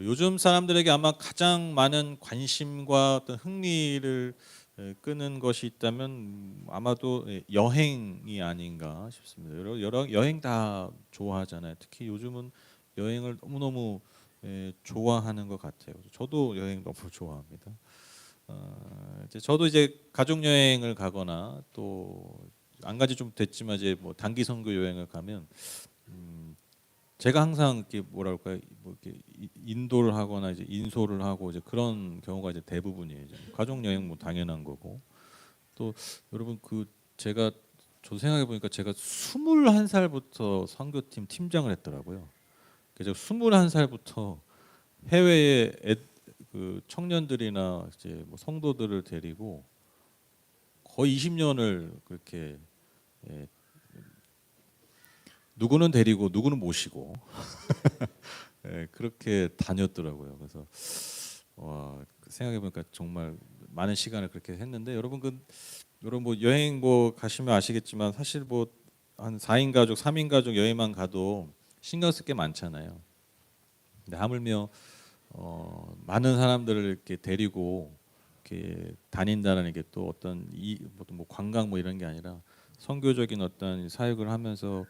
요즘 사람들에게 아마 가장 많은 관심과 어떤 흥미를 끄는 것이 있다면 아마도 여행이 아닌가 싶습니다. 여러 여행 다 좋아하잖아요. 특히 요즘은 여행을 너무너무 좋아하는 것 같아요. 저도 여행 너무 좋아합니다. 저도 이제 가족 여행을 가거나 또 안 가지 좀 됐지만 이제 뭐 단기 선교 여행을 가면 제가 항상 이렇게 뭐랄까요, 뭐 이렇게 인도를 하거나 이제 인솔을 하고 이제 그런 경우가 이제 대부분이에요. 이제 가족 여행 뭐 당연한 거고 또 여러분 제가 저도 생각해 보니까 제가 21살부터 선교팀 팀장을 했더라고요. 그래서 21살부터 해외에 그 청년들이나 이제 뭐 성도들을 데리고 거의 20년을 그렇게 예, 누구는 데리고 누구는 모시고 그렇게 다녔더라고요. 그래서 생각해 보니까 정말 많은 시간을 그렇게 했는데 여러분 뭐 여행 뭐 가시면 아시겠지만 사실 뭐 한 4인 가족, 3인 가족 여행만 가도 신경 쓸 게 많잖아요. 근데 하물며 많은 사람들을 이렇게 데리고 이렇게 다닌다는 게 또 어떤 뭐 관광 뭐 이런 게 아니라 선교적인 어떤 사역을 하면서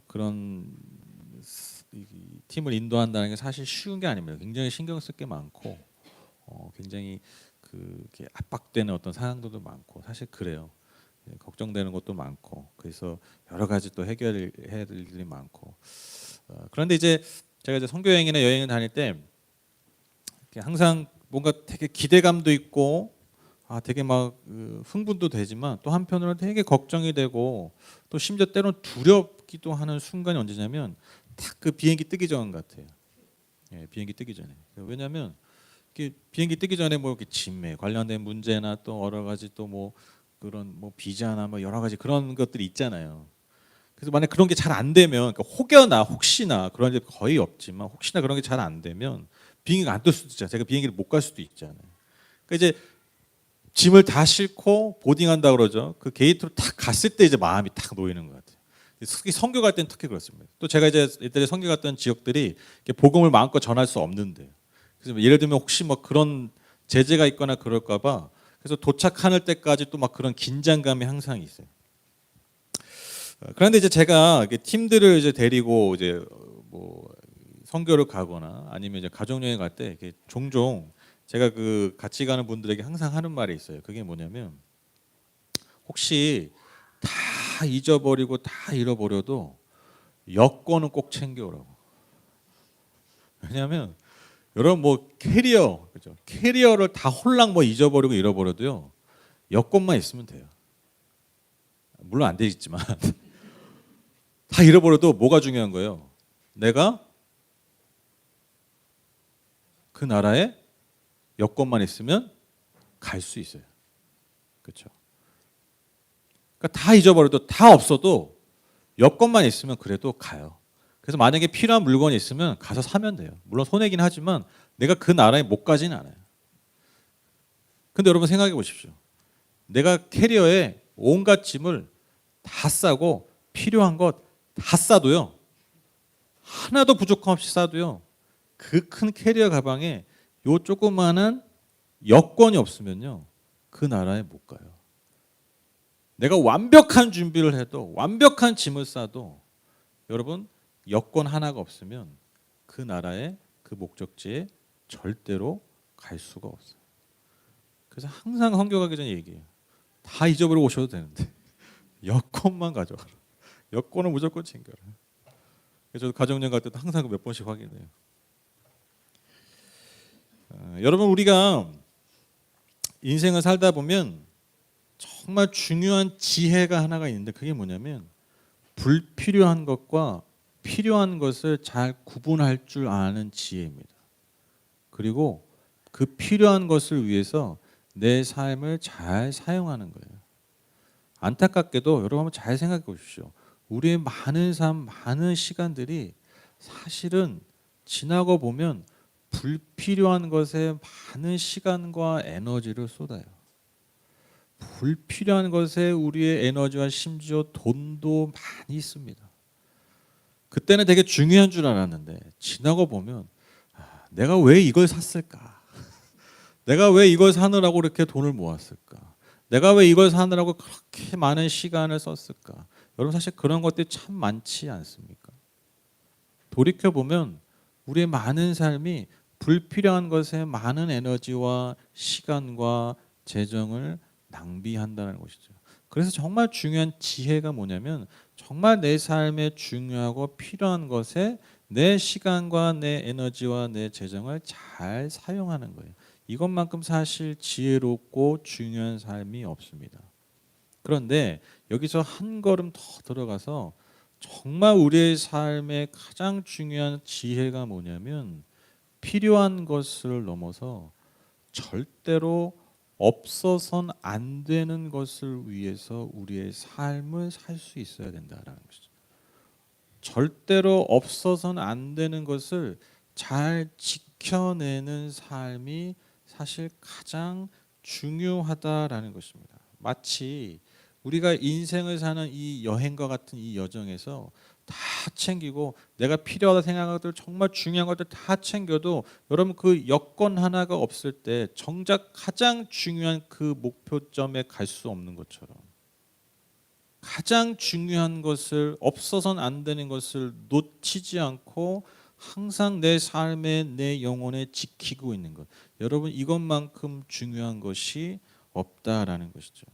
그런 이 팀을 인도한다는 게 사실 쉬운 게 아닙니다. 굉장히 신경 쓸 게 많고 굉장히 그게 압박되는 어떤 상황들도 많고 사실 그래요. 걱정되는 것도 많고 그래서 여러 가지 또 해결해야 될 일들이 많고 그런데 이제 제가 이제 선교 여행이나 여행을 다닐 때 항상 뭔가 되게 기대감도 있고 되게 막 흥분도 되지만 또 한편으로는 되게 걱정이 되고 또 심지어 때로는 두렵기도 하는 순간이 언제냐면 딱 그 비행기 뜨기 전 같아요. 비행기 뜨기 전에. 왜냐하면 비행기 뜨기 전에 뭐 이렇게 짐에 관련된 문제나 또 여러 가지 또 뭐 그런 뭐 비자나 뭐 여러 가지 그런 것들이 있잖아요. 그래서 만약 그런 게 잘 안 되면 그러니까 혹시나 그런 게 거의 없지만 혹시나 그런 게 잘 안 되면 비행기가 안 뜰 수도 있잖아요. 제가 비행기를 못 갈 수도 있잖아요. 그러니까 이제 짐을 다 싣고 보딩한다 그러죠. 그 게이트로 딱 갔을 때 이제 마음이 딱 놓이는 것 같아요. 특히 선교 갈 때는 특히 그렇습니다. 또 제가 이제 옛날에 선교 갔던 지역들이 복음을 마음껏 전할 수 없는데, 그래서 예를 들면 혹시 뭐 그런 제재가 있거나 그럴까봐 그래서 도착하는 때까지 또 막 그런 긴장감이 항상 있어요. 그런데 이제 제가 팀들을 이제 데리고 이제 뭐 선교를 가거나 아니면 이제 가족 여행 갈 때 종종 제가 그 같이 가는 분들에게 항상 하는 말이 있어요. 그게 뭐냐면 혹시 다 잊어버리고 다 잃어버려도 여권은 꼭 챙겨오라고. 왜냐하면 여러분 뭐 캐리어 그죠? 캐리어를 다 홀랑 뭐 잊어버리고 잃어버려도요 여권만 있으면 돼요. 물론 안 되겠지만 다 잃어버려도 뭐가 중요한 거예요? 내가 그 나라에 여권만 있으면 갈 수 있어요. 그렇죠? 그러니까 다 잊어버려도 다 없어도 여권만 있으면 그래도 가요. 그래서 만약에 필요한 물건이 있으면 가서 사면 돼요. 물론 손해긴 하지만 내가 그 나라에 못 가지는 않아요. 근데 여러분 생각해 보십시오. 내가 캐리어에 온갖 짐을 다 싸고 필요한 것 다 싸도요. 하나도 부족함 없이 싸도요. 그 큰 캐리어 가방에 요 조그마한 여권이 없으면요. 그 나라에 못 가요. 내가 완벽한 준비를 해도 완벽한 짐을 싸도 여러분 여권 하나가 없으면 그 나라의 그 목적지에 절대로 갈 수가 없어요. 그래서 항상 선교 가기 전에 얘기해요. 다 잊어버리고 오셔도 되는데 여권만 가져와라. 여권을 무조건 챙겨라. 그래서 저도 가족여행 갈 때도 항상 몇 번씩 확인해요. 여러분 우리가 인생을 살다 보면 정말 중요한 지혜가 하나가 있는데 그게 뭐냐면 불필요한 것과 필요한 것을 잘 구분할 줄 아는 지혜입니다. 그리고 그 필요한 것을 위해서 내 삶을 잘 사용하는 거예요. 안타깝게도 여러분 한번 잘 생각해 보십시오. 우리의 많은 삶, 많은 시간들이 사실은 지나고 보면 불필요한 것에 많은 시간과 에너지를 쏟아요. 불필요한 것에 우리의 에너지와 심지어 돈도 많이 씁니다. 그때는 되게 중요한 줄 알았는데 지나고 보면 내가 왜 이걸 샀을까? 내가 왜 이걸 사느라고 그렇게 돈을 모았을까? 내가 왜 이걸 사느라고 그렇게 많은 시간을 썼을까? 여러분 사실 그런 것들이 참 많지 않습니까? 돌이켜 보면 우리의 많은 삶이 불필요한 것에 많은 에너지와 시간과 재정을 낭비한다는 것이죠. 그래서 정말 중요한 지혜가 뭐냐면 정말 내 삶에 중요하고 필요한 것에 내 시간과 내 에너지와 내 재정을 잘 사용하는 거예요. 이것만큼 사실 지혜롭고 중요한 삶이 없습니다. 그런데 여기서 한 걸음 더 들어가서 정말 우리의 삶의 가장 중요한 지혜가 뭐냐면 필요한 것을 넘어서 절대로 없어선 안 되는 것을 위해서 우리의 삶을 살 수 있어야 된다라는 것이죠. 절대로 없어선 안 되는 것을 잘 지켜내는 삶이 사실 가장 중요하다라는 것입니다. 마치 우리가 인생을 사는 이 여행과 같은 이 여정에서 다 챙기고 내가 필요하다 생각하는 것들 정말 중요한 것들 다 챙겨도 여러분 그 여건 하나가 없을 때 정작 가장 중요한 그 목표점에 갈 수 없는 것처럼 가장 중요한 것을 없어서는 안 되는 것을 놓치지 않고 항상 내 삶에 내 영혼에 지키고 있는 것. 여러분 이것만큼 중요한 것이 없다라는 것이죠.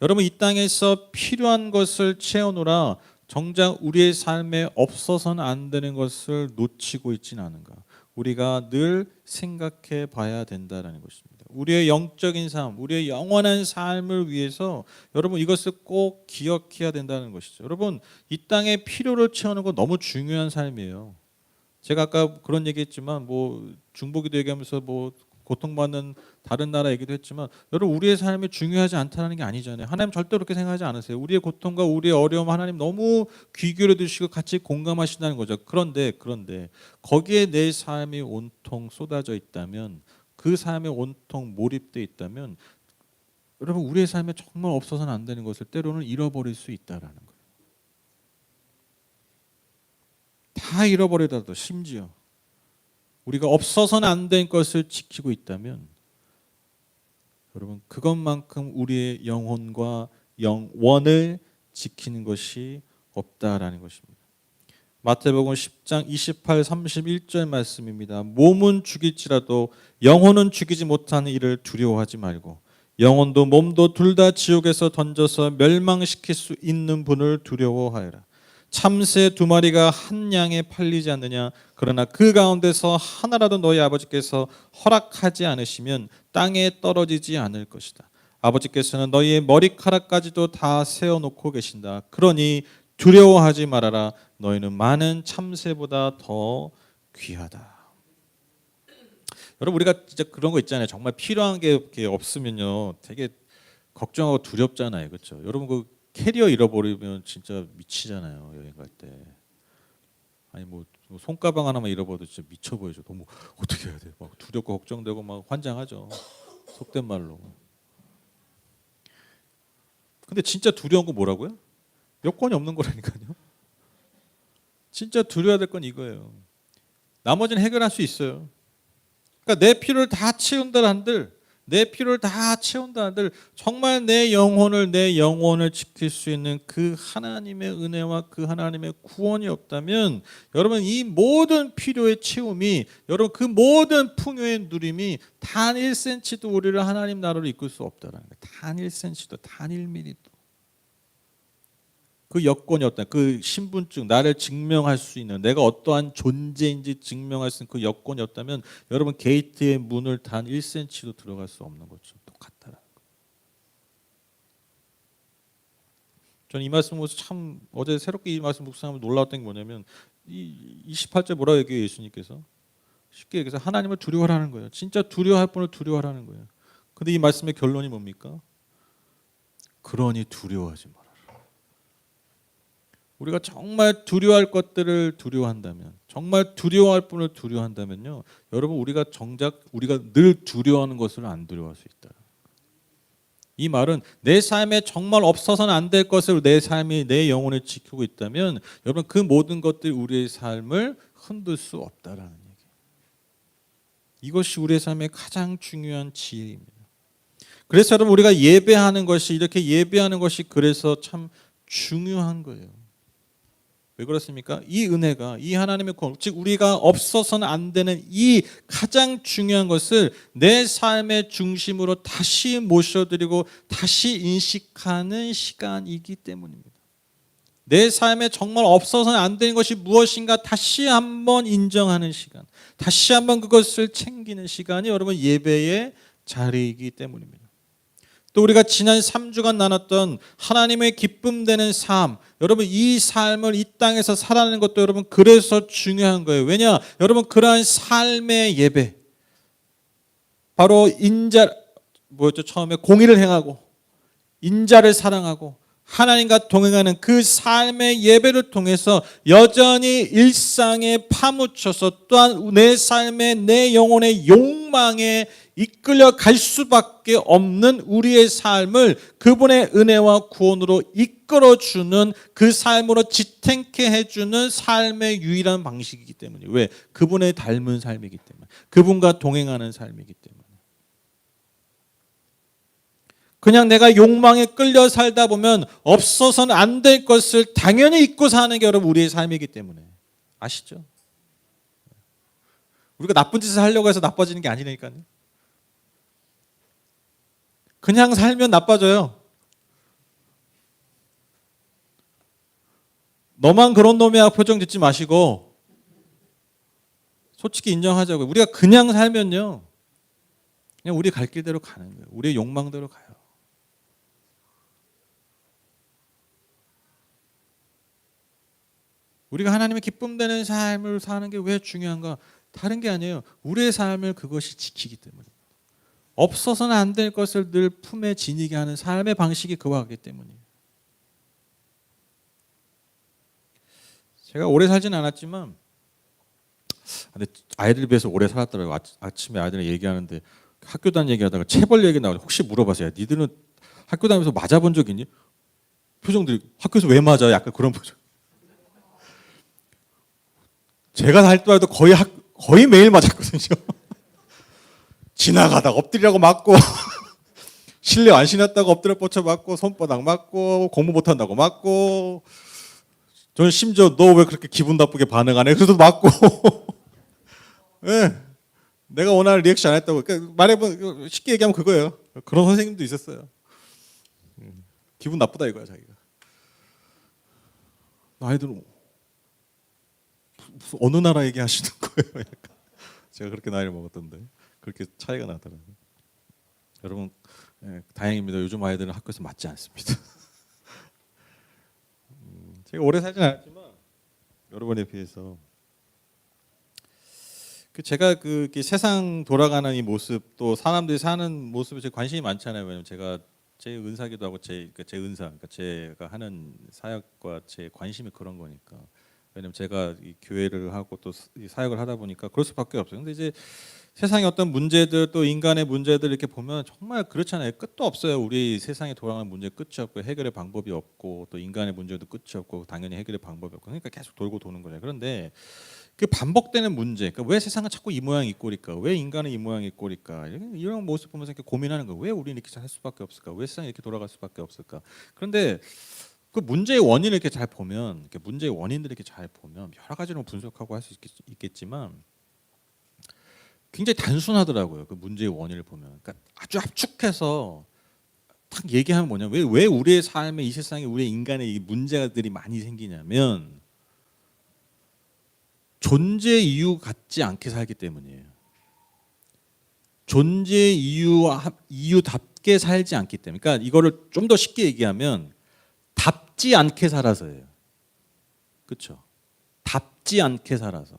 여러분 이 땅에서 필요한 것을 채우느라 정작 우리의 삶에 없어서는 안 되는 것을 놓치고 있지는 않은가. 우리가 늘 생각해 봐야 된다는 것입니다. 우리의 영적인 삶, 우리의 영원한 삶을 위해서 여러분 이것을 꼭 기억해야 된다는 것이죠. 여러분 이 땅의 필요를 채우는 건 너무 중요한 삶이에요. 제가 아까 그런 얘기했지만 뭐 중보기도 얘기하면서 뭐 고통받는 다른 나라 얘기도 했지만 여러분 우리의 삶이 중요하지 않다는 게 아니잖아요. 하나님 절대 그렇게 생각하지 않으세요. 우리의 고통과 우리의 어려움 하나님 너무 귀 기울여 주시고 같이 공감하신다는 거죠. 그런데 거기에 내 삶이 온통 쏟아져 있다면 그 삶에 온통 몰입돼 있다면 여러분 우리의 삶에 정말 없어서는 안 되는 것을 때로는 잃어버릴 수 있다라는 거예요. 다 잃어버리더라도 심지어 우리가 없어서는 안 된 것을 지키고 있다면 여러분 그것만큼 우리의 영혼과 영원을 지키는 것이 없다라는 것입니다. 마태복음 10장 28, 31절 말씀입니다. 몸은 죽일지라도 영혼은 죽이지 못하는 일을 두려워하지 말고 영혼도 몸도 둘 다 지옥에서 던져서 멸망시킬 수 있는 분을 두려워하여라. 참새 2마리가 한 양에 팔리지 않느냐. 그러나 그 가운데서 하나라도 너희 아버지께서 허락하지 않으시면 땅에 떨어지지 않을 것이다. 아버지께서는 너희의 머리카락까지도 다 세어놓고 계신다. 그러니 두려워하지 말아라. 너희는 많은 참새보다 더 귀하다. 여러분 우리가 진짜 그런 거 있잖아요. 정말 필요한 게 없으면요 되게 걱정하고 두렵잖아요. 그렇죠? 여러분 그 캐리어 잃어버리면 진짜 미치잖아요. 여행 갈 때. 아니 뭐 손가방 하나만 잃어버려도 진짜 미쳐 보이죠. 너무 어떻게 해야 돼? 막 두렵고 걱정되고 막 환장하죠. 속된 말로. 근데 진짜 두려운 건 뭐라고요? 여건이 없는 거라니까요. 진짜 두려워야 될 건 이거예요. 나머지는 해결할 수 있어요. 그러니까 내 필요를 다 채운다 한들 내 필요를 다 채운다 한들 정말 내 영혼을 지킬 수 있는 그 하나님의 은혜와 그 하나님의 구원이 없다면 여러분 이 모든 필요의 채움이 여러분 그 모든 풍요의 누림이 단 1cm도 우리를 하나님 나라로 이끌 수 없다는 거예요. 단 1cm도 단 1mm도. 그 여건이 없다. 그 신분증 나를 증명할 수 있는 내가 어떠한 존재인지 증명할 수 있는 그 여건이 없다면 여러분 게이트의 문을 단 1cm도 들어갈 수 없는 것처럼 똑같다라는 거예요. 저는 이 말씀 보면서 참 어제 새롭게 이 말씀 묵상하면서 놀라웠던 게 뭐냐면 이 28절 뭐라고 얘기해요 예수님께서 쉽게 얘기해서 하나님을 두려워하라는 거예요. 진짜 두려워할 분을 두려워하라는 거예요. 근데 이 말씀의 결론이 뭡니까? 그러니 두려워하지 마라. 우리가 정말 두려워할 것들을 두려워한다면 정말 두려워할 분을 두려워한다면요 여러분 우리가 늘 두려워하는 것을 안 두려워할 수 있다. 이 말은 내 삶에 정말 없어서는 안 될 것을 내 삶이 내 영혼을 지키고 있다면 여러분 그 모든 것들이 우리의 삶을 흔들 수 없다라는 얘기예요. 이것이 우리의 삶의 가장 중요한 지혜입니다. 그래서 여러분 우리가 예배하는 것이 이렇게 예배하는 것이 그래서 참 중요한 거예요. 왜 그렇습니까? 이 은혜가 이 하나님의 구원, 즉 우리가 없어서는 안 되는 이 가장 중요한 것을 내 삶의 중심으로 다시 모셔드리고 다시 인식하는 시간이기 때문입니다. 내 삶에 정말 없어서는 안 되는 것이 무엇인가 다시 한번 인정하는 시간, 다시 한번 그것을 챙기는 시간이 여러분 예배의 자리이기 때문입니다. 또 우리가 지난 3주간 나눴던 하나님의 기쁨 되는 삶, 여러분 이 삶을 이 땅에서 살아내는 것도 여러분 그래서 중요한 거예요. 왜냐? 여러분 그러한 삶의 예배, 바로 처음에 공의를 행하고 인자를 사랑하고 하나님과 동행하는 그 삶의 예배를 통해서 여전히 일상에 파묻혀서 또한 내 삶의 내 영혼의 욕망에 이끌려 갈 수밖에 없는 우리의 삶을 그분의 은혜와 구원으로 이끌어주는 그 삶으로 지탱케 해주는 삶의 유일한 방식이기 때문에. 왜? 그분의 닮은 삶이기 때문에. 그분과 동행하는 삶이기 때문에. 그냥 내가 욕망에 끌려 살다 보면 없어서는 안 될 것을 당연히 잊고 사는 게 여러분 우리의 삶이기 때문에. 아시죠? 우리가 나쁜 짓을 하려고 해서 나빠지는 게 아니라니까요. 그냥 살면 나빠져요. 너만 그런 놈이야 표정 짓지 마시고 솔직히 인정하자고요. 우리가 그냥 살면요, 그냥 우리 갈 길대로 가는 거예요. 우리의 욕망대로 가요. 우리가 하나님의 기쁨 되는 삶을 사는 게 왜 중요한가? 다른 게 아니에요. 우리의 삶을 그것이 지키기 때문에. 없어서는 안 될 것을 늘 품에 지니게 하는 삶의 방식이 그와 같기 때문이에요. 제가 오래 살지는 않았지만 아이들 비해서 오래 살았더라고요. 아침에 아이들이랑 얘기하는데 학교 다니는 얘기하다가 체벌 얘기 나오는데 혹시 물어봤어요. 니들은 학교 다니면서 맞아본 적 있니? 표정들이 학교에서 왜 맞아? 약간 그런 표정. 제가 살 때도 거의 매일 맞았거든요. 지나가다가 엎드리라고 맞고 실내 안 신었다고 엎드려 뻗쳐 맞고 손바닥 맞고 공부 못한다고 맞고 저는 심지어 너 왜 그렇게 기분 나쁘게 반응 안 해? 그래서 맞고 네, 내가 원하는 리액션 안 했다고. 그러니까 말해보면 쉽게 얘기하면 그거예요. 그런 선생님도 있었어요. 기분 나쁘다 이거야 자기가. 아이들은 무슨 어느 나라 얘기하시는 거예요? 약간. 제가 그렇게 나이를 먹었던데 그렇게 차이가 나더라고요. 여러분 다행입니다. 요즘 아이들은 학교에서 맞지 않습니다. 제가 오래 살진 않았지만 여러분에 비해서 제가 세상 돌아가는 이 모습 또 사람들이 사는 모습에 제가 관심이 많잖아요. 왜냐면 제가 제 은사기도 하고 제 은사, 그러니까 제가 하는 사역과 제 관심이 그런 거니까. 왜냐면 제가 이 교회를 하고 또 이 사역을 하다 보니까 그럴 수밖에 없어요. 근데 이제 세상의 어떤 문제들 또 인간의 문제들 이렇게 보면 정말 그렇잖아요. 끝도 없어요. 우리 세상에 돌아가는 문제 끝이 없고 해결의 방법이 없고 또 인간의 문제도 끝이 없고 당연히 해결의 방법이 없고 그러니까 계속 돌고 도는 거예요. 그런데 그 반복되는 문제, 그러니까 왜 세상은 자꾸 이 모양 이 꼴일까? 왜 인간은 이 모양 이 꼴일까? 이런 모습 보면서 이렇게 고민하는 거예요. 왜 우리는 이렇게 살 수밖에 없을까? 왜 세상이 이렇게 돌아갈 수밖에 없을까? 그런데 그 문제의 원인을 이렇게 잘 보면, 이렇게 문제의 원인들을 이렇게 잘 보면 여러 가지로 분석하고 할 수 있겠지만 굉장히 단순하더라고요. 그 문제의 원인을 보면, 그러니까 아주 압축해서 딱 얘기하면 뭐냐? 왜 우리의 삶에 이 세상에 우리 인간의 이 문제들이 많이 생기냐면 존재 이유 같지 않게 살기 때문이에요. 존재 이유답게 살지 않기 때문에. 그러니까 이거를 좀 더 쉽게 얘기하면 답지 않게 살아서예요. 그렇죠? 답지 않게 살아서.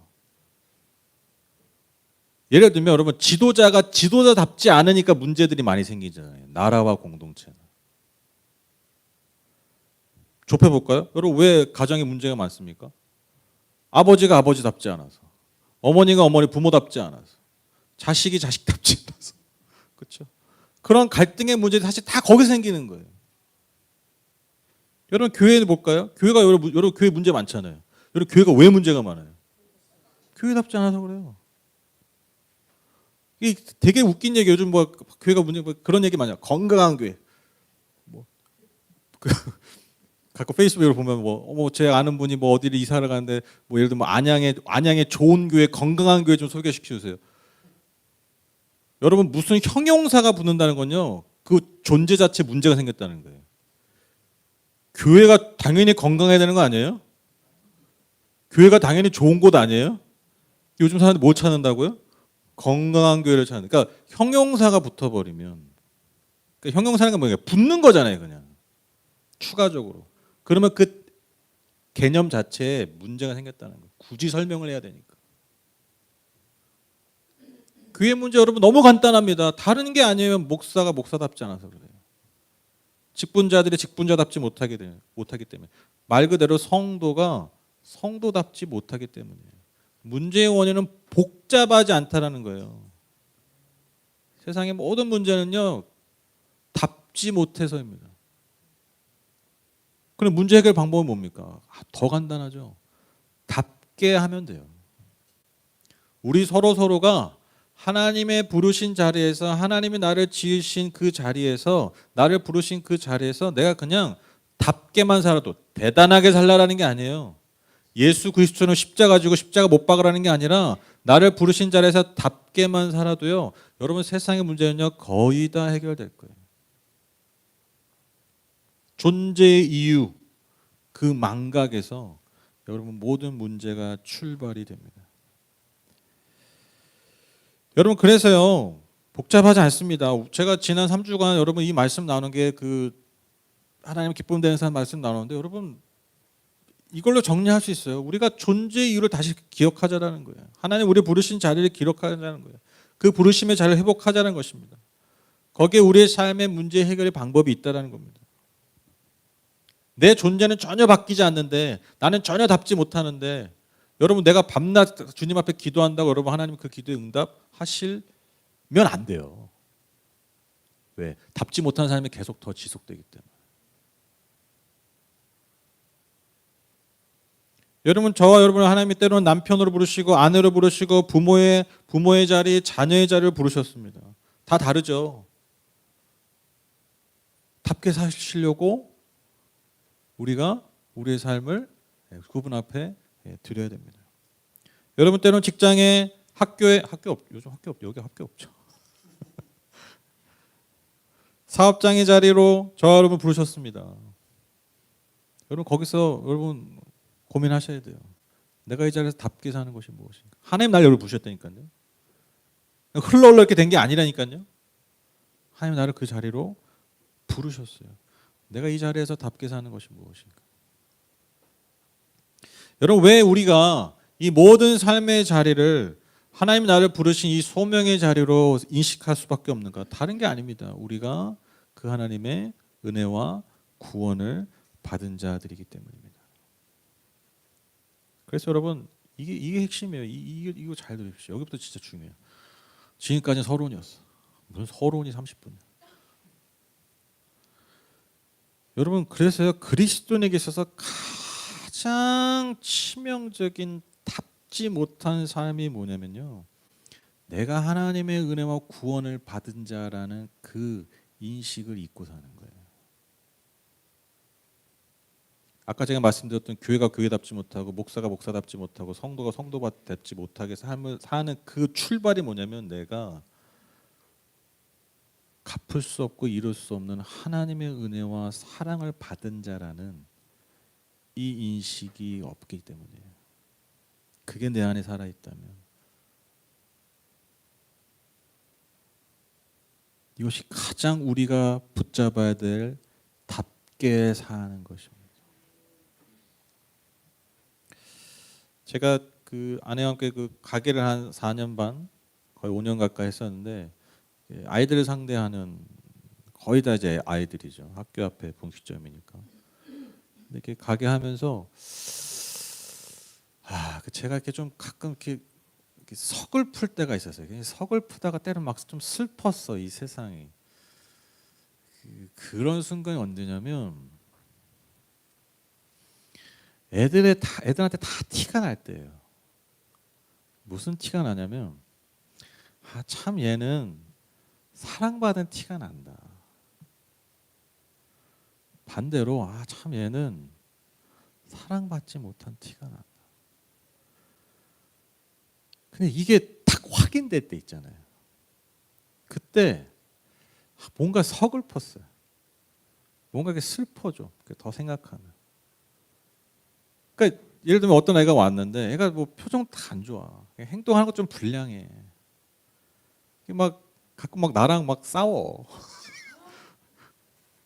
예를 들면 여러분 지도자가 지도자답지 않으니까 문제들이 많이 생기잖아요. 나라와 공동체는. 좁혀볼까요? 여러분 왜 가정에 문제가 많습니까? 아버지가 아버지답지 않아서, 어머니가 어머니 부모답지 않아서, 자식이 자식답지 않아서, 그렇죠? 그런 갈등의 문제들이 사실 다 거기서 생기는 거예요. 여러분 교회는 볼까요? 교회가 여러분 교회 문제 많잖아요. 여러분 교회가 왜 문제가 많아요? 교회답지 않아서 그래요. 이 되게 웃긴 얘기. 요즘 뭐 교회가 문제 뭐 그런 얘기 많아요. 건강한 교회. 뭐 그 가끔 페이스북으로 보면 제 아는 분이 뭐 어디를 이사를 가는데 뭐 예를 들면 뭐 안양에 좋은 교회, 건강한 교회 좀 소개시켜 주세요. 여러분 무슨 형용사가 붙는다는 건요. 그 존재 자체 문제가 생겼다는 거예요. 교회가 당연히 건강해야 되는 거 아니에요? 교회가 당연히 좋은 곳 아니에요? 요즘 사람들이 뭐 찾는다고요? 건강한 교회를 찾는. 그러니까 형용사가 붙어버리면, 그러니까 형용사는 뭐예요? 붙는 거잖아요, 그냥 추가적으로. 그러면 그 개념 자체에 문제가 생겼다는 거예요. 굳이 설명을 해야 되니까. 교회 문제 여러분 너무 간단합니다. 다른 게 아니에요. 목사가 목사답지 않아서 그래요. 직분자들이 직분자답지 못하기 때문에. 말 그대로 성도가 성도답지 못하기 때문이에요. 문제의 원인은 복잡하지 않다라는 거예요. 세상의 모든 문제는요, 답지 못해서입니다. 그럼 문제 해결 방법은 뭡니까? 더 간단하죠. 답게 하면 돼요. 우리 서로가 하나님의 부르신 자리에서, 하나님이 나를 지으신 그 자리에서, 나를 부르신 그 자리에서 내가 그냥 답게만 살아도, 대단하게 살라라는 게 아니에요. 예수 그리스도는 십자가 지고 십자가 못 박으라는 게 아니라 나를 부르신 자리에서 답게만 살아도요, 여러분 세상의 문제는요 거의 다 해결될 거예요. 존재의 이유, 그 망각에서 여러분 모든 문제가 출발이 됩니다. 여러분 그래서요 복잡하지 않습니다. 제가 지난 3주간 여러분 이 말씀 나누는 게 그 하나님 기쁨 되는 사람 말씀 나누는데, 여러분 이걸로 정리할 수 있어요. 우리가 존재의 이유를 다시 기억하자라는 거예요. 하나님 우리 부르신 자리를 기록하자는 거예요. 그 부르심의 자리를 회복하자는 것입니다. 거기에 우리의 삶의 문제 해결의 방법이 있다는 겁니다. 내 존재는 전혀 바뀌지 않는데, 나는 전혀 답지 못하는데, 여러분 내가 밤낮 주님 앞에 기도한다고 여러분 하나님 그 기도에 응답하시면 안 돼요. 왜? 답지 못하는 삶이 계속 더 지속되기 때문에. 여러분 저와 여러분을 하나님이 때로는 남편으로 부르시고 아내로 부르시고 부모의 자리, 자녀의 자리를 부르셨습니다. 다 다르죠. 답게 사시려고 우리가 우리의 삶을 그분 앞에 드려야 됩니다. 여러분 때로는 직장에, 요즘 여기 학교 없죠. 사업장의 자리로 저와 여러분 부르셨습니다. 여러분 거기서 여러분 고민하셔야 돼요. 내가 이 자리에서 답게 사는 것이 무엇인가? 하나님 날 여러분 부르셨다니까요. 흘러 이렇게 된 게 아니라니까요. 하나님 나를 그 자리로 부르셨어요. 내가 이 자리에서 답게 사는 것이 무엇인가? 여러분 왜 우리가 이 모든 삶의 자리를 하나님 나를 부르신 이 소명의 자리로 인식할 수밖에 없는가? 다른 게 아닙니다. 우리가 그 하나님의 은혜와 구원을 받은 자들이기 때문입니다. 그래서 여러분 이게 핵심이에요. 이거 잘 들으십시오. 여기부터 진짜 중요해요. 지금까지는 서론이었어. 무슨 서론이 30분이야. 여러분 그래서요 그리스도인에게 있어서 가장 치명적인 답지 못한 삶이 뭐냐면요, 내가 하나님의 은혜와 구원을 받은 자라는 그 인식을 잊고 사는 거예요. 아까 제가 말씀드렸던 교회가 교회답지 못하고 목사가 목사답지 못하고 성도가 성도답지 못하게 삶을 사는 그 출발이 뭐냐면, 내가 갚을 수 없고 이룰 수 없는 하나님의 은혜와 사랑을 받은 자라는 이 인식이 없기 때문이에요. 그게 내 안에 살아있다면 이것이 가장 우리가 붙잡아야 될 답게 사는 것입니다. 제가 그 아내와 함께 그 가게를 한 4년 반, 거의 5년 가까이 했었는데, 아이들을 상대하는, 거의 다 이제 아이들이죠. 학교 앞에 분식점이니까. 근데 이렇게 가게 하면서 제가 이렇게 좀 가끔 이렇게 서글플 때가 있었어요. 서글프다가 때로는 막 좀 슬펐어, 이 세상이. 그런 순간이 언제냐면 애들한테 다 티가 날 때예요. 무슨 티가 나냐면, 참 얘는 사랑받은 티가 난다. 반대로 참 얘는 사랑받지 못한 티가 난다. 근데 이게 딱 확인될 때 있잖아요. 그때 뭔가 서글펐어요. 뭔가 슬퍼져. 더 생각하면. 그러니까 예를 들면 어떤 애가 왔는데 애가 뭐 표정 다 안 좋아. 행동하는 것 좀 불량해. 막 가끔 막 나랑 막 싸워.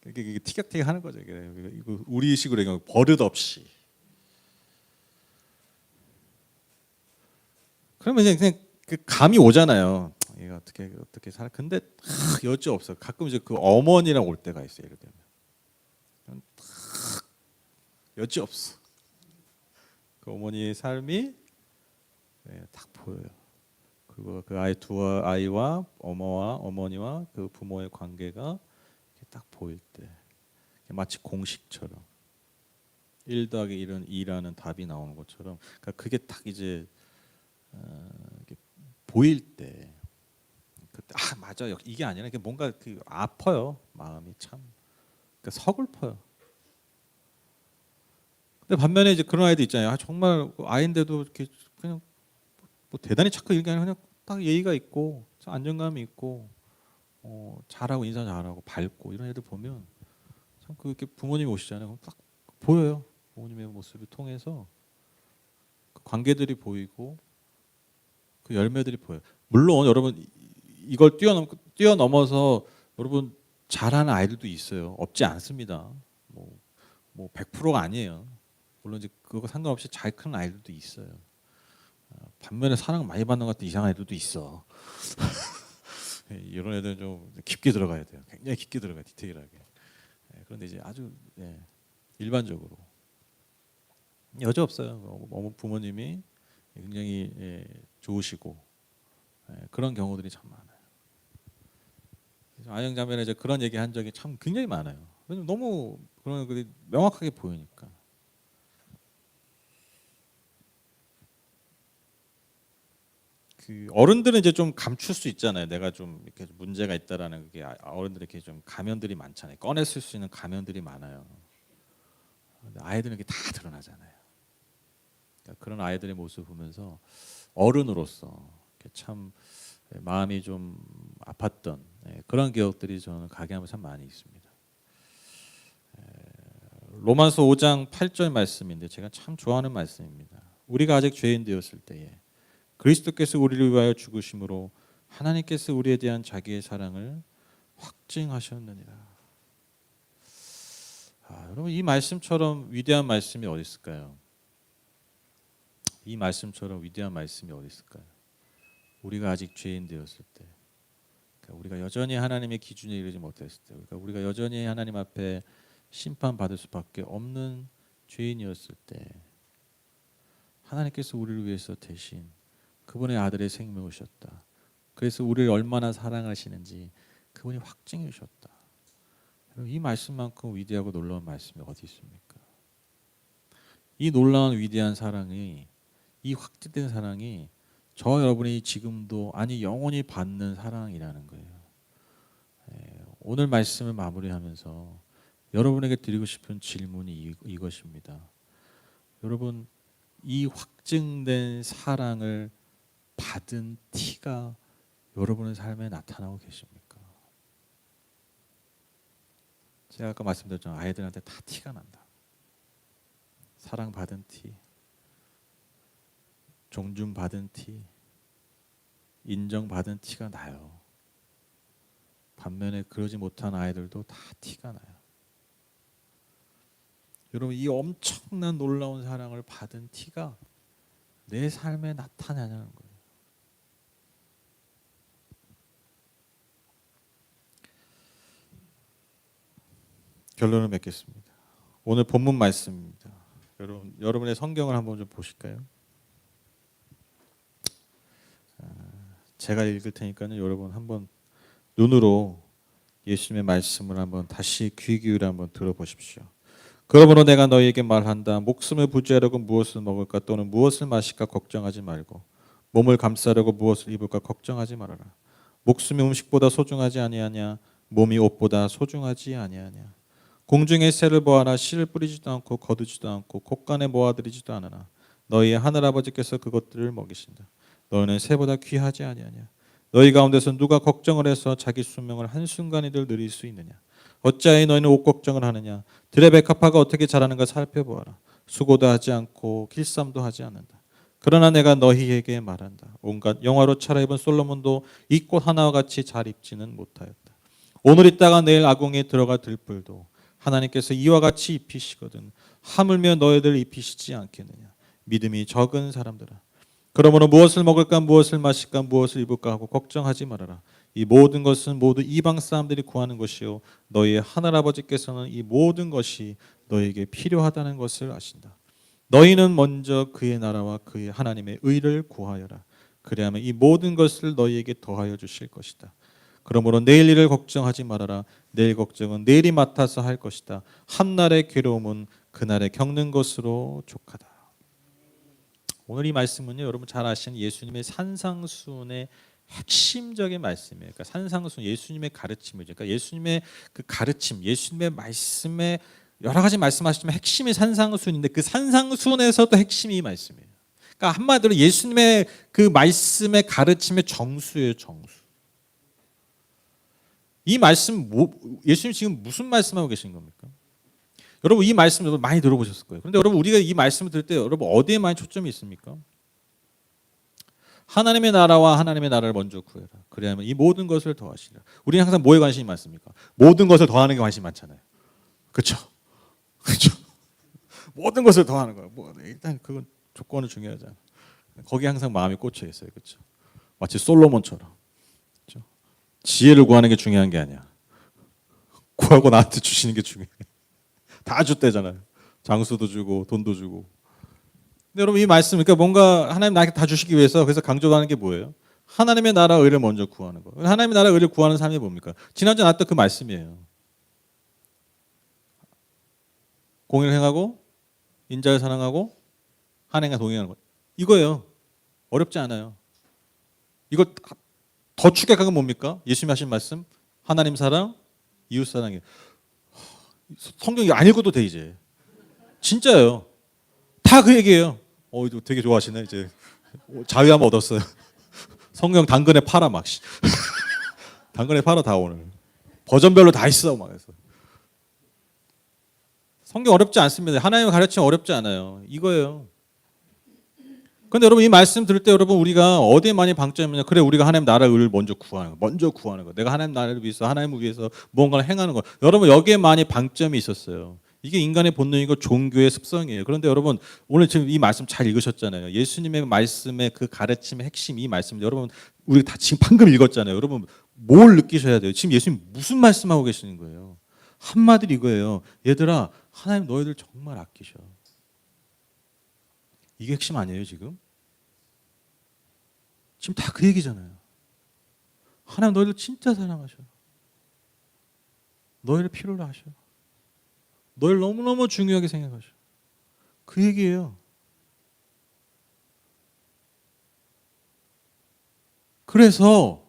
이게 티격태격 하는 거죠. 이거 우리식으로 얘기하면 버릇 없이. 그러면 이제 그냥 그 감이 오잖아요. 얘가 어떻게 살아? 근데 여지 없어. 가끔 이제 그 어머니랑 올 때가 있어요. 예를 들면 여지 없어. 그 어머니의 삶이 딱 보여요. 그리고 그 아이와 어머니와 그 부모의 관계가 딱 보일 때 마치 공식처럼 1 더하기 1은 2라는 답이 나오는 것처럼 그러니까 그게 딱 이제 보일 때 그때 맞아 이게 아니라 이게 뭔가 아파요. 마음이 참 그러니까 서글퍼요. 근데 반면에 이제 그런 아이들 있잖아요. 정말 아이인데도 이렇게 그냥 뭐 대단히 착하고 이런 게 아니라 그냥 딱 예의가 있고 안정감이 있고 잘하고 인사 잘하고 밝고 이런 애들 보면 참 그렇게 부모님이 오시잖아요. 그럼 딱 보여요. 부모님의 모습을 통해서 그 관계들이 보이고 그 열매들이 보여요. 물론 여러분 이걸 뛰어넘어서 여러분 잘하는 아이들도 있어요. 없지 않습니다. 뭐 100%가 아니에요. 물론 이제 그거 상관없이 잘 크는 아이들도 있어요. 반면에 사랑 많이 받는 것 같은 이상한 애들도 있어. 이런 애들은 좀 깊게 들어가야 돼요. 굉장히 깊게 들어가요. 디테일하게. 그런데 이제 아주 일반적으로 여지 없어요. 부모님이 굉장히 좋으시고 그런 경우들이 참 많아요. 아영자매는 이제 그런 얘기 한 적이 참 굉장히 많아요. 왜냐면 너무 그런 것들이 명확하게 보이니까. 그 어른들은 이제 좀 감출 수 있잖아요. 내가 좀 이렇게 문제가 있다라는 게 어른들이 이렇게 좀 가면들이 많잖아요. 꺼냈을 수 있는 가면들이 많아요. 근데 아이들은 이게 다 드러나잖아요. 그러니까 그런 아이들의 모습을 보면서 어른으로서 참 마음이 좀 아팠던 그런 기억들이 저는 가게 하면 참 많이 있습니다. 로마서 5장 8절 말씀인데 제가 참 좋아하는 말씀입니다. 우리가 아직 죄인 되었을 때에 그리스도께서 우리를 위하여 죽으심으로 하나님께서 우리에 대한 자기의 사랑을 확증하셨느니라. 여러분 이 말씀처럼 위대한 말씀이 어디 있을까요? 이 말씀처럼 위대한 말씀이 어디 있을까요? 우리가 아직 죄인 되었을 때, 그러니까 우리가 여전히 하나님의 기준에 이르지 못했을 때, 그러니까 우리가 여전히 하나님 앞에 심판받을 수밖에 없는 죄인이었을 때 하나님께서 우리를 위해서 대신 그분의 아들의 생명을 주셨다. 그래서 우리를 얼마나 사랑하시는지 그분이 확증해 주셨다. 이 말씀만큼 위대하고 놀라운 말씀이 어디 있습니까? 이 놀라운 위대한 사랑이 이 확증된 사랑이 저 여러분이 지금도 아니 영원히 받는 사랑이라는 거예요. 오늘 말씀을 마무리하면서 여러분에게 드리고 싶은 질문이 이것입니다. 여러분 이 확증된 사랑을 받은 티가 여러분의 삶에 나타나고 계십니까? 제가 아까 말씀드렸잖아요. 아이들한테 다 티가 난다. 사랑받은 티, 존중받은 티, 인정받은 티가 나요. 반면에 그러지 못한 아이들도 다 티가 나요. 여러분 이 엄청난 놀라운 사랑을 받은 티가 내 삶에 나타나냐는 거예요. 결론을 맺겠습니다. 오늘 본문 말씀입니다. 여러분의 성경을 한번 좀 보실까요? 제가 읽을 테니까요. 여러분 한번 눈으로 예수님의 말씀을 한번 다시 귀 기울여 한번 들어보십시오. 그러므로 내가 너희에게 말한다. 목숨을 부지하려고 무엇을 먹을까 또는 무엇을 마실까 걱정하지 말고 몸을 감싸려고 무엇을 입을까 걱정하지 말아라. 목숨이 음식보다 소중하지 아니하냐? 몸이 옷보다 소중하지 아니하냐? 공중의 새를 보아라. 씨를 뿌리지도 않고 거두지도 않고 곶간에 모아들이지도 않으나 너희의 하늘아버지께서 그것들을 먹이신다. 너희는 새보다 귀하지 아니하냐? 너희 가운데서 누가 걱정을 해서 자기 수명을 한순간이들 누릴 수 있느냐? 어찌하여 너희는 옷 걱정을 하느냐? 들의 백합화가 어떻게 자라는가 살펴보아라. 수고도 하지 않고 길쌈도 하지 않는다. 그러나 내가 너희에게 말한다. 온갖 영화로 차려입은 솔로몬도 이 꽃 하나와 같이 잘 입지는 못하였다. 오늘 있다가 내일 아궁이에 들어가 들불도 하나님께서 이와 같이 입히시거든 하물며 너희들 입히시지 않겠느냐. 믿음이 적은 사람들아. 그러므로 무엇을 먹을까 무엇을 마실까 무엇을 입을까 하고 걱정하지 말아라. 이 모든 것은 모두 이방 사람들이 구하는 것이요 너희의 하늘아버지께서는 이 모든 것이 너희에게 필요하다는 것을 아신다. 너희는 먼저 그의 나라와 그의 하나님의 의를 구하여라. 그리하면 이 모든 것을 너희에게 더하여 주실 것이다. 그러므로 내일 일을 걱정하지 말아라. 내일 걱정은 내일이 맡아서 할 것이다. 한날의 괴로움은 그날에 겪는 것으로 족하다. 오늘 이 말씀은요, 여러분 잘 아시는 예수님의 산상수훈의 핵심적인 말씀이에요. 그러니까 산상수훈, 예수님의 가르침이죠. 그러니까 예수님의 그 가르침, 예수님의 말씀에 여러 가지 말씀하시지만 핵심이 산상수훈인데 그 산상수훈에서도 핵심이 이 말씀이에요. 그러니까 한마디로 예수님의 그 말씀의 가르침의 정수예요, 정수. 이 말씀 예수님 지금 무슨 말씀하고 계신 겁니까? 여러분 이 말씀 여러분 많이 들어보셨을 거예요. 그런데 여러분 우리가 이 말씀을 들을 때 여러분 어디에 많이 초점이 있습니까? 하나님의 나라와 하나님의 나라를 먼저 구해라. 그래야만 이 모든 것을 더하시리라. 우리는 항상 뭐에 관심이 많습니까? 모든 것을 더하는 게 관심이 많잖아요. 그렇죠? 그렇죠? 모든 것을 더하는 거예요. 뭐 일단 그건 조건은 중요하잖아요. 거기 항상 마음이 꽂혀 있어요. 그렇죠? 마치 솔로몬처럼. 그렇죠? 지혜를 구하는 게 중요한 게 아니야. 구하고 나한테 주시는 게 중요해. 다 줬대잖아요. 장수도 주고 돈도 주고. 근데 여러분 이 말씀 그러니까 뭔가 하나님 나에게 다 주시기 위해서 그래서 강조하는 게 뭐예요? 하나님의 나라 의를 먼저 구하는 거. 하나님의 나라 의를 구하는 삶이 뭡니까? 지난주에 나왔던 그 말씀이에요. 공의를 행하고 인자를 사랑하고 한행과 동행하는 것. 이거예요. 어렵지 않아요. 이거 더 축약한 건 뭡니까? 예수님이 하신 말씀. 하나님 사랑, 이웃 사랑이에요. 성경 안 읽어도 돼 이제. 진짜예요. 다 그 얘기예요. 되게 좋아하시네 이제. 자유함 얻었어요. 성경 당근에 팔아 막. 당근에 팔아 다 오늘. 버전별로 다 있어 막 해서. 성경 어렵지 않습니다. 하나님의 가르침 어렵지 않아요. 이거예요. 근데 여러분 이 말씀 들을 때 여러분 우리가 어디에 많이 방점이 있냐? 그래 우리가 하나님 나라의 의를 먼저 구하는 거. 먼저 구하는 거. 내가 하나님 나라를 위해서 하나님을 위해서 무언가를 행하는 거. 여러분 여기에 많이 방점이 있었어요. 이게 인간의 본능이고 종교의 습성이에요. 그런데 여러분 오늘 지금 이 말씀 잘 읽으셨잖아요. 예수님의 말씀의 그 가르침의 핵심 이 말씀 여러분 우리 다 지금 방금 읽었잖아요. 여러분 뭘 느끼셔야 돼요? 지금 예수님 무슨 말씀하고 계시는 거예요? 한마디로 이거예요. 얘들아 하나님 너희들 정말 아끼셔. 이게 핵심 아니에요 지금? 지금 다 그 얘기잖아요. 하나님 너희들 진짜 사랑하셔. 너희를 필요로 하셔. 너희를 너무너무 중요하게 생각하셔. 그 얘기예요. 그래서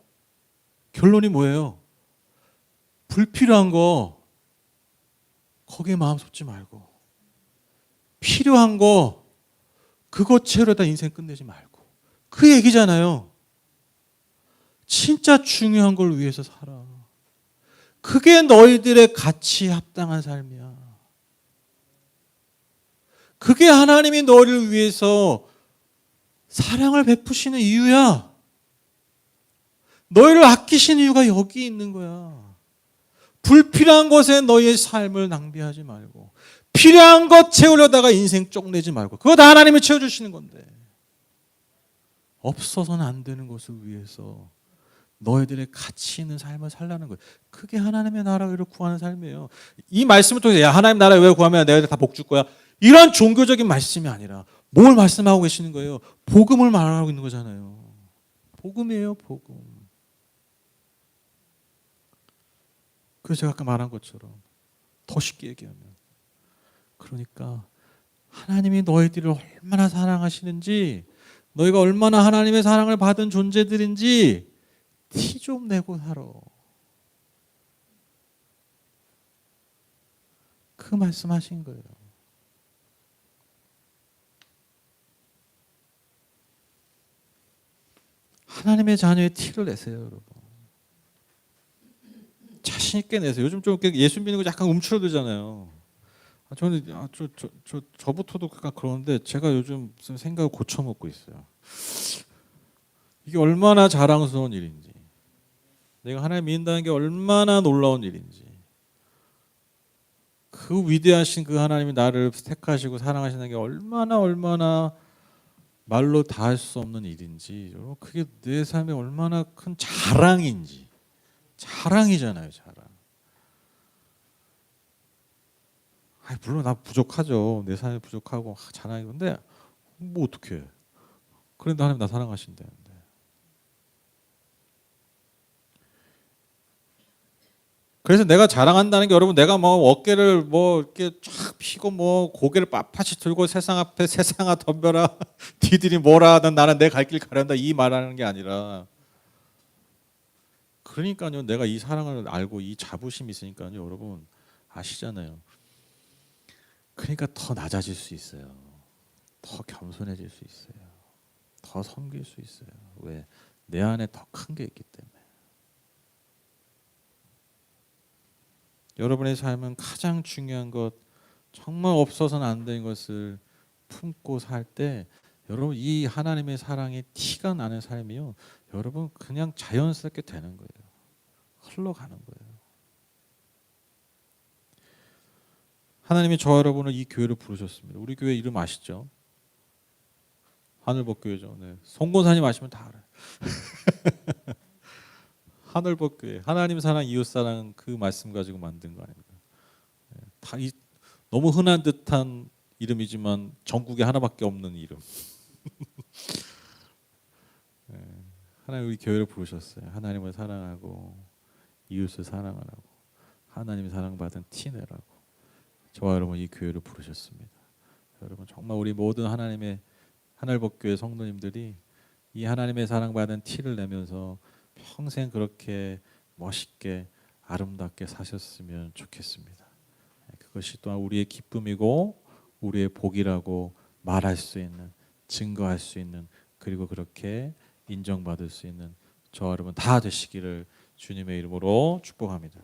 결론이 뭐예요? 불필요한 거 거기에 마음 쏟지 말고 필요한 거 그것 채우려다 인생 끝내지 말고 그 얘기잖아요. 진짜 중요한 걸 위해서 살아. 그게 너희들의 가치에 합당한 삶이야. 그게 하나님이 너희를 위해서 사랑을 베푸시는 이유야. 너희를 아끼시는 이유가 여기 있는 거야. 불필요한 것에 너희의 삶을 낭비하지 말고 필요한 것 채우려다가 인생 쪽내지 말고 그거 다 하나님이 채워주시는 건데 없어서는 안 되는 것을 위해서 너희들의 가치 있는 삶을 살라는 거예요. 그게 하나님의 나라 의를 구하는 삶이에요. 이 말씀을 통해서 야 하나님 나라 의 구하면 내가 다 복 줄 거야. 이런 종교적인 말씀이 아니라 뭘 말씀하고 계시는 거예요? 복음을 말하고 있는 거잖아요. 복음이에요, 복음. 그래서 제가 아까 말한 것처럼 더 쉽게 얘기하면 그러니까 하나님이 너희들을 얼마나 사랑하시는지 너희가 얼마나 하나님의 사랑을 받은 존재들인지 티 좀 내고 살아. 그 말씀하신 거예요. 하나님의 자녀의 티를 내세요, 여러분. 자신 있게 내세요. 요즘 좀 예수 믿는 거 약간 움츠러들잖아요. 저는 저부터도 약간 그러는데 제가 요즘 무슨 생각을 고쳐 먹고 있어요. 이게 얼마나 자랑스러운 일인지, 내가 하나님 믿는다는 게 얼마나 놀라운 일인지, 그 위대하신 그 하나님이 나를 택하시고 사랑하시는 게 얼마나 말로 다 할 수 없는 일인지, 그게 내 삶에 얼마나 큰 자랑인지. 자랑이잖아요, 자랑. 물론 나 부족하죠. 내 삶이 부족하고 자랑이. 근데 뭐 어떻게? 그런데 하나님 나 사랑하신다는데. 그래서 내가 자랑한다는 게, 여러분, 내가 뭐 어깨를 뭐 이렇게 쫙 펴고 뭐 고개를 빳빳이 들고 세상 앞에 세상아 덤벼라 니들이 뭐라 하든 나는 내 갈 길 가련다, 이 말하는 게 아니라, 그러니까요, 내가 이 사랑을 알고 이 자부심이 있으니까요, 여러분 아시잖아요. 그러니까 더 낮아질 수 있어요. 더 겸손해질 수 있어요. 더 섬길 수 있어요. 왜? 내 안에 더 큰 게 있기 때문에. 여러분의 삶은 가장 중요한 것, 정말 없어서는 안 되는 것을 품고 살 때, 여러분 이 하나님의 사랑이 티가 나는 삶이요, 여러분 그냥 자연스럽게 되는 거예요. 흘러가는 거예요. 하나님이 저와 여러분을 이 교회로 부르셨습니다. 우리 교회 이름 아시죠? 하늘법교회죠. 네. 송건사님 아시면 다 알아요. 하늘법교회, 하나님 사랑, 이웃 사랑, 그 말씀 가지고 만든 거 아닙니까? 다 너무 흔한 듯한 이름이지만 전국에 하나밖에 없는 이름. 하나님 우리 교회를 부르셨어요. 하나님을 사랑하고 이웃을 사랑하라고, 하나님이 사랑받은 티 내라고 저와 여러분 이 교회를 부르셨습니다. 여러분 정말 우리 모든 하나님의 하늘법교회 성도님들이 이 하나님의 사랑받은 티를 내면서 평생 그렇게 멋있게 아름답게 사셨으면 좋겠습니다. 그것이 또한 우리의 기쁨이고 우리의 복이라고 말할 수 있는, 증거할 수 있는, 그리고 그렇게 인정받을 수 있는 저와 여러분 다 되시기를 주님의 이름으로 축복합니다.